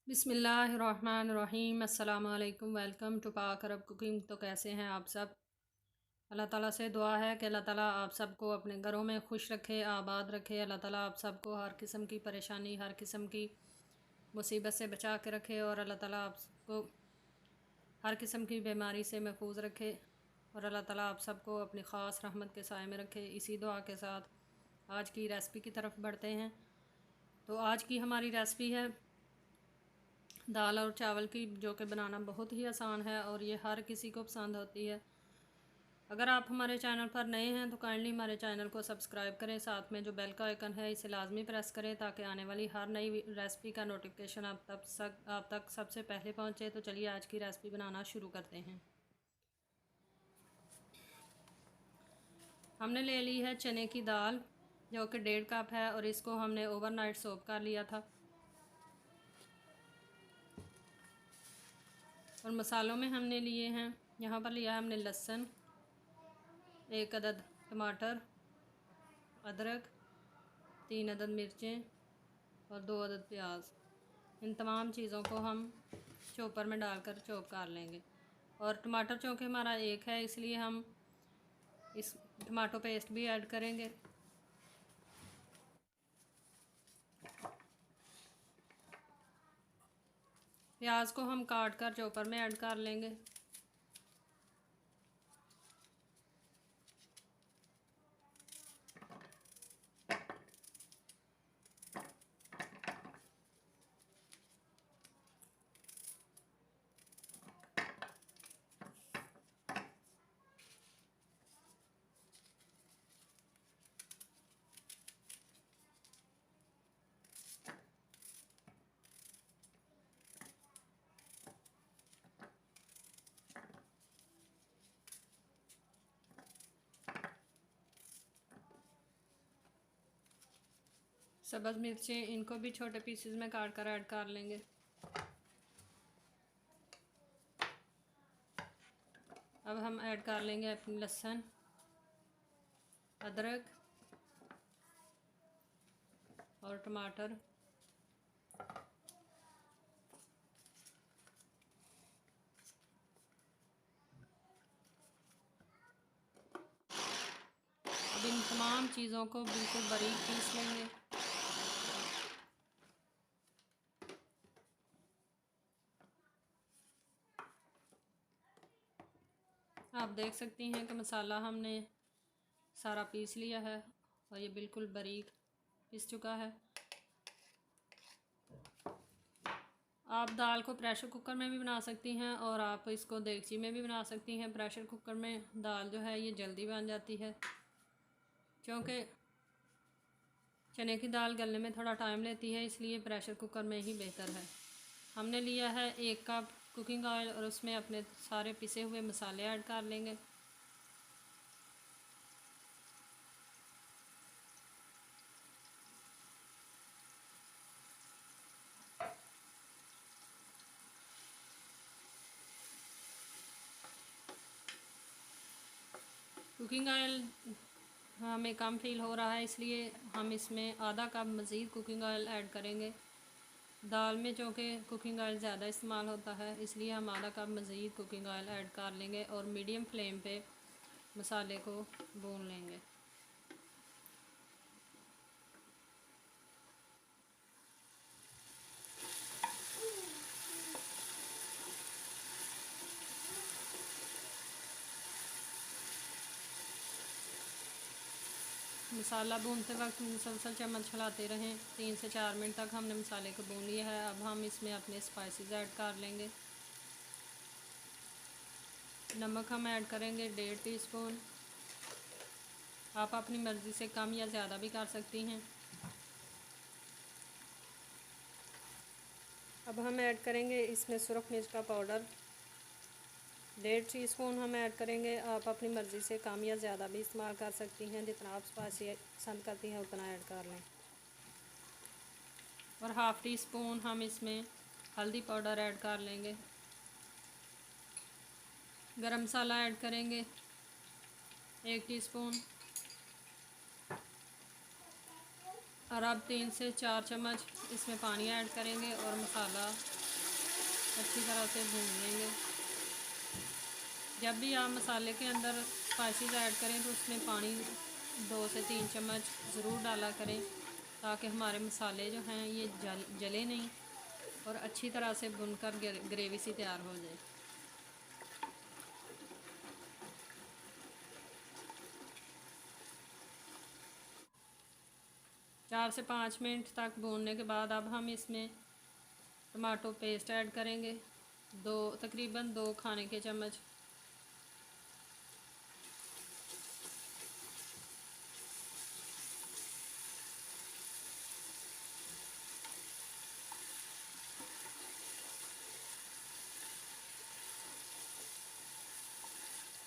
बिस्मिल्लाहिर्रहमानिर्रहीम। अस्सलाम वालेकुम। वेलकम टू पाक अरब कुकिंग। तो कैसे हैं आप सब? अल्लाह ताला से दुआ है कि अल्लाह ताला आप सबको अपने घरों में खुश रखे, आबाद रखे। अल्लाह ताला आप सबको हर किस्म की परेशानी, हर किस्म की मुसीबत से बचा के रखे और अल्लाह ताला आप सबको हर किस्म की बीमारी से महफूज रखे और अल्लाह ताला आप सबको अपनी ख़ास रहमत के साए में रखे। इसी दुआ के साथ आज की रेसिपी की तरफ बढ़ते हैं। तो आज की हमारी रेसिपी है दाल और चावल की, जो कि बनाना बहुत ही आसान है और ये हर किसी को पसंद होती है। अगर आप हमारे चैनल पर नए हैं तो काइंडली हमारे चैनल को सब्सक्राइब करें, साथ में जो बेल का आइकन है इसे लाजमी प्रेस करें ताकि आने वाली हर नई रेसिपी का नोटिफिकेशन आप तक सबसे पहले पहुंचे। तो चलिए आज की रेसिपी बनाना शुरू करते हैं। हमने ले ली है चने की दाल, जो कि 1.5 कप है और इसको हमने ओवरनाइट सोक कर लिया था। और मसालों में हमने लिए हैं, यहाँ पर लिया है हमने लहसुन, 1 अदद टमाटर, अदरक, 3 अदद मिर्चें और 2 अदद प्याज। इन तमाम चीज़ों को हम चॉपर में डालकर चॉप कर लेंगे। और टमाटर चूँकि हमारा एक है इसलिए हम इस टमाटो पेस्ट भी ऐड करेंगे। प्याज को हम काट कर चॉपर में ऐड कर लेंगे। सब्ज़ मिर्चें, इनको भी छोटे पीसेस में काट कर ऐड कर लेंगे। अब हम ऐड कर लेंगे अपनी लहसुन, अदरक और टमाटर। अब इन तमाम चीज़ों को बिल्कुल बारीक पीस लेंगे। आप देख सकती हैं कि मसाला हमने सारा पीस लिया है और ये बिल्कुल बारीक पीस चुका है। आप दाल को प्रेशर कुकर में भी बना सकती हैं और आप इसको देगची में भी बना सकती हैं। प्रेशर कुकर में दाल जो है ये जल्दी बन जाती है, क्योंकि चने की दाल गलने में थोड़ा टाइम लेती है, इसलिए प्रेशर कुकर में ही बेहतर है। हमने लिया है 1 कप कुकिंग ऑयल और उसमें अपने सारे पिसे हुए मसाले ऐड कर लेंगे। कुकिंग ऑयल हमें कम फील हो रहा है, इसलिए हम इसमें आधा कप मज़ीद कुकिंग ऑयल ऐड करेंगे। दाल में जो कि कुकिंग ऑयल ज़्यादा इस्तेमाल होता है, इसलिए हम आधा कप मज़ीद कुकिंग ऑयल ऐड कर लेंगे और मीडियम फ्लेम पे मसाले को भून लेंगे। मसाला भूनते वक्त मुसलसल चम्मच चलाते रहें। 3 से 4 मिनट तक हमने मसाले को भून लिया है। अब हम इसमें अपने स्पाइसेस ऐड कर लेंगे। नमक हम ऐड करेंगे 1.5 टीस्पून। आप अपनी मर्ज़ी से कम या ज़्यादा भी कर सकती हैं। अब हम ऐड करेंगे इसमें सुरख मिर्च का पाउडर 1.5 टीस्पून हम ऐड करेंगे। आप अपनी मर्ज़ी से कम या ज़्यादा भी इस्तेमाल कर सकती हैं, जितना आप स्पाइसी पसंद करती हैं उतना ऐड कर लें। और हाफ़ टी स्पून हम इसमें हल्दी पाउडर ऐड कर लेंगे। गरम मसाला ऐड करेंगे 1 टीस्पून। और अब 3 से 4 चम्मच इसमें पानी ऐड करेंगे और मसाला अच्छी तरह से भून लेंगे। जब भी आप मसाले के अंदर स्पाइसेस ऐड करें तो उसमें पानी 2 से 3 चम्मच ज़रूर डाला करें, ताकि हमारे मसाले जो हैं ये जले नहीं और अच्छी तरह से भुनकर ग्रेवी सी तैयार हो जाए। चार से 5 मिनट तक भूनने के बाद अब हम इसमें टमाटो पेस्ट ऐड करेंगे, तकरीबन 2 खाने के चम्मच।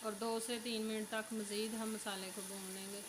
और 2 से 3 मिनट तक मज़ीद हम मसाले को भून लेंगे।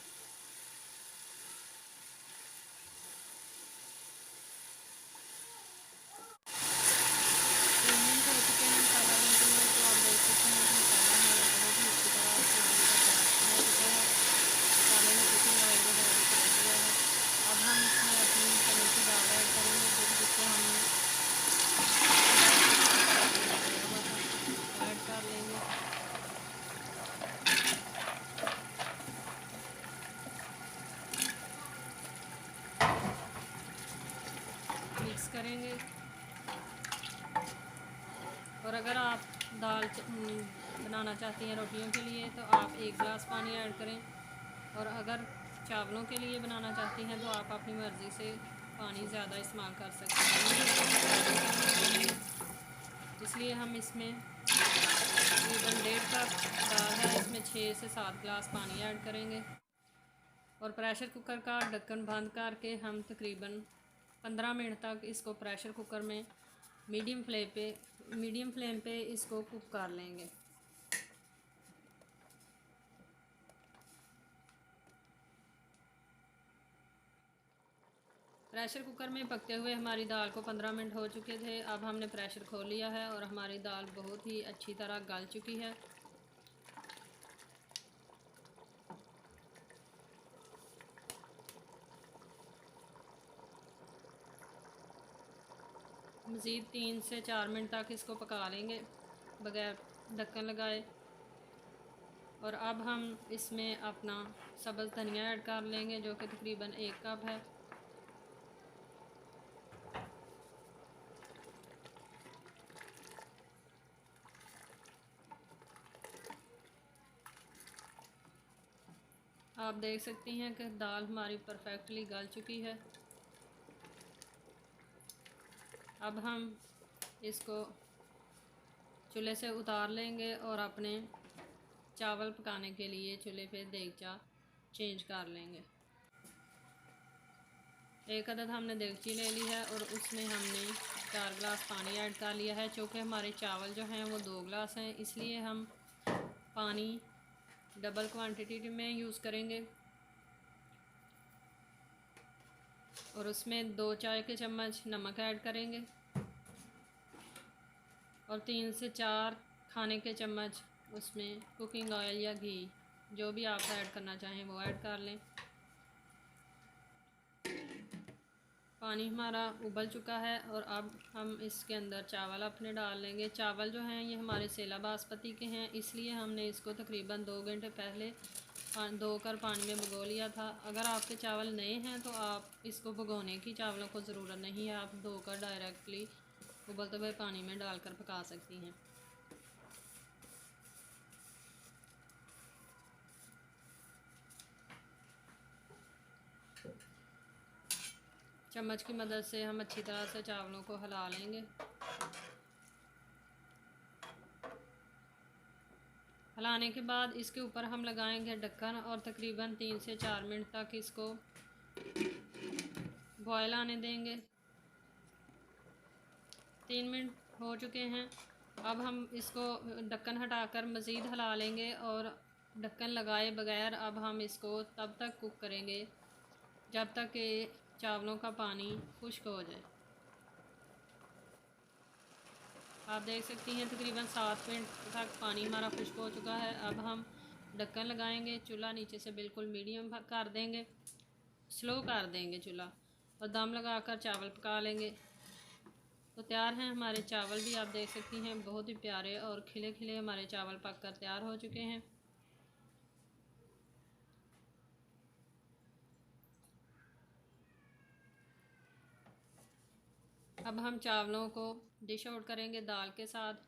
मिक्स करेंगे। और अगर आप दाल बनाना चाहती हैं रोटियों के लिए तो आप 1 गिलास पानी ऐड करें, और अगर चावलों के लिए बनाना चाहती हैं तो आप अपनी मर्ज़ी से पानी ज़्यादा इस्तेमाल कर सकते हैं। इसलिए हम इसमें तकरीबन 1.5 कप दाल है, इसमें 6 से 7 गिलास पानी ऐड करेंगे। और प्रेशर कुकर का ढक्कन बंद करके हम तकरीबन 15 मिनट तक इसको प्रेशर कुकर में मीडियम फ्लेम पे इसको कुक कर लेंगे। प्रेशर कुकर में पकते हुए हमारी दाल को 15 मिनट हो चुके थे। अब हमने प्रेशर खोल लिया है और हमारी दाल बहुत ही अच्छी तरह गल चुकी है। मज़ीद 3 से 4 मिनट तक इसको पका लेंगे बगैर ढक्कन लगाए। और अब हम इसमें अपना सब्ज़ धनिया ऐड कर लेंगे, जो कि तकरीबन 1 कप है। आप देख सकती हैं कि दाल हमारी परफेक्टली गल चुकी है। अब हम इसको चूल्हे से उतार लेंगे और अपने चावल पकाने के लिए चूल्हे पे देगचा चेंज कर लेंगे। 1 अदद हमने देगची ले ली है और उसमें हमने 4 गिलास पानी ऐड कर लिया है। चूँकि हमारे चावल जो हैं वो 2 गिलास हैं, इसलिए हम पानी डबल क्वांटिटी में यूज़ करेंगे। और उसमें 2 चाय के चम्मच नमक ऐड करेंगे और 3 से 4 खाने के चम्मच उसमें कुकिंग ऑयल या घी, जो भी आप ऐड करना चाहें वो ऐड कर लें। पानी हमारा उबल चुका है और अब हम इसके अंदर चावल अपने डाल लेंगे। चावल जो हैं ये हमारे सेला बासमती के हैं, इसलिए हमने इसको तकरीबन 2 घंटे पहले धोकर पानी में भिगो लिया था। अगर आपके चावल नए हैं तो आप इसको भिगोने की चावलों को ज़रूरत नहीं है, आप धोकर डायरेक्टली उबलते हुए पानी में डालकर पका सकती हैं। चम्मच की मदद से हम अच्छी तरह से चावलों को हिला लेंगे। हिलाने के बाद इसके ऊपर हम लगाएंगे ढक्कन और तकरीबन 3 से 4 मिनट तक इसको बॉयल आने देंगे। 3 मिनट हो चुके हैं। अब हम इसको ढक्कन हटाकर मज़ीद हिला लेंगे और ढक्कन लगाए बगैर अब हम इसको तब तक कुक करेंगे जब तक कि चावलों का पानी खुश्क हो जाए। आप देख सकती हैं तकरीबन 7 मिनट तक पानी हमारा खुश्क हो चुका है। अब हम ढक्कन लगाएंगे, चूल्हा नीचे से बिल्कुल मीडियम कर देंगे, स्लो कर देंगे चूल्हा। और दम लगाकर चावल पका लेंगे। तो तैयार हैं हमारे चावल भी, आप देख सकती हैं बहुत ही प्यारे और खिले खिले हमारे चावल पककर तैयार हो चुके हैं। अब हम चावलों को डिश आउट करेंगे दाल के साथ।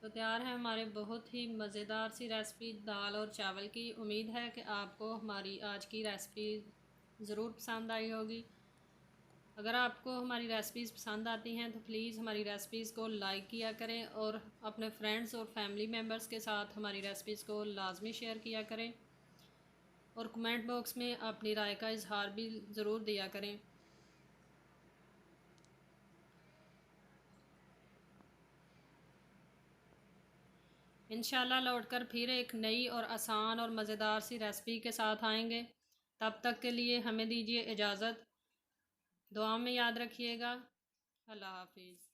तो तैयार है हमारे बहुत ही मज़ेदार सी रेसिपी दाल और चावल की। उम्मीद है कि आपको हमारी आज की रेसिपी ज़रूर पसंद आई होगी। अगर आपको हमारी रेसिपीज़ पसंद आती हैं तो प्लीज़ हमारी रेसिपीज़ को लाइक किया करें और अपने फ्रेंड्स और फैमिली मेम्बर्स के साथ हमारी रेसिपीज़ को लाजमी शेयर किया करें और कमेंट बॉक्स में अपनी राय का इजहार भी ज़रूर दिया करें। इंशाल्लाह लौटकर फिर एक नई और आसान और मज़ेदार सी रेसिपी के साथ आएंगे। तब तक के लिए हमें दीजिए इजाज़त। दुआ में याद रखिएगा। अल्लाह हाफिज़।